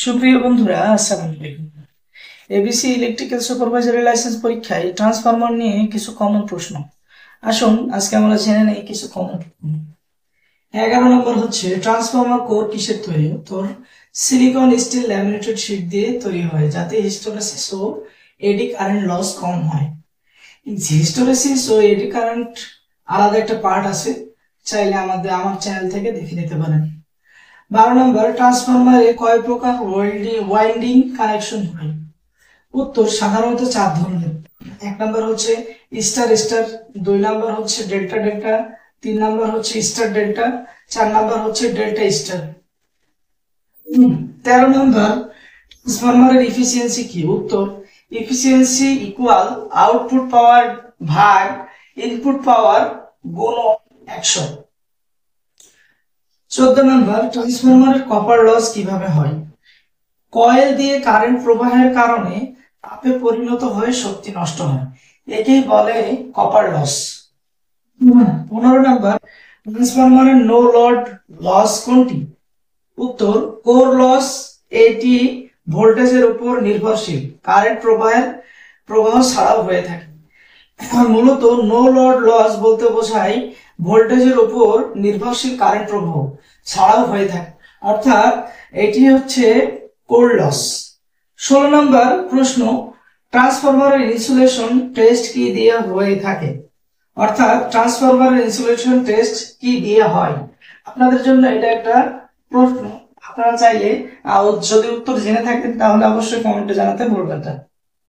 সুপ্রিয় বন্ধুরা, আসসালামু আলাইকুম। এবিসি ইলেকট্রিক্যাল সুপারভাইজারি লাইসেন্স পরীক্ষায় ট্রান্সফরমার নিয়ে কিছু কমন প্রশ্ন। আসুন আজকে আমরা জেনে নেই কিছু কমন প্রশ্ন। 11 নম্বর হচ্ছে, ট্রান্সফরমার কোর কিসের তৈরি? উত্তর, সিলিকন স্টিল ল্যামিনেটেড শীট দিয়ে তৈরি হয়, যাতে হিস্টেরেসিস ও এডি কারেন্ট লস কম হয়। হিস্টেরেসিস ও এডি কারেন্ট আলাদা একটা পার্ট আছে, চাইলে আমার চ্যানেল থেকে দেখে নিতে পারেন। 12 নম্বর, ট্রান্সফরমারে কয় প্রকার ওয়াইন্ডিং কানেকশন হয়? উত্তর, সাধারণত 4 ধরনের। 1 নম্বর হচ্ছে স্টার স্টার, 2 নম্বর হচ্ছে ডেল্টা ডেল্টা, 3 নম্বর হচ্ছে স্টার ডেল্টা, 4 নম্বর হচ্ছে ডেল্টা স্টার। 13 নম্বর, ট্রান্সফরমারের ইফিসিয়েন্সি কি? উত্তর, ইফিসিয়েন্সি ইকুয়াল আউটপুট পাওয়ার ভাগ ইনপুট পাওয়ার গুণ 100। 14 নম্বর, ট্রান্সফরমারের কপার লস কিভাবে হয়? কয়েল দিয়ে কারেন্ট প্রবাহের কারণে তাপে পরিণত হয়ে শক্তি নষ্ট হয়, একেই বলে কপার লস। 15 নম্বর, ট্রান্সফরমারের নো লোড লস কোনটি? উত্তর, কোর লস। এটি ভোল্টেজের উপর নির্ভরশীল কারেন্ট প্রবাহ ছাড়াও হয়ে থাকে। মূলত নো লোড লস বলতে বোঝায় ভোল্টেজের উপর নির্ভরশীল কারেন্ট প্রবাহ ছাড়াও হয়ে থাকে, অর্থাৎ এটি হচ্ছে কোর লস। 16 নম্বর প্রশ্ন, ট্রান্সফরমারের ইনসুলেশন টেস্ট কি দিয়ে হয়ে থাকে? অর্থাৎ ট্রান্সফরমারের ইনসুলেশন টেস্ট কি দিয়ে হয়? আপনাদের জন্য এটা একটা প্রশ্ন। আপনারা চাইলে যদি উত্তর জেনে থাকেন তাহলে অবশ্যই কমেন্টে জানাতে ভুলবেন না।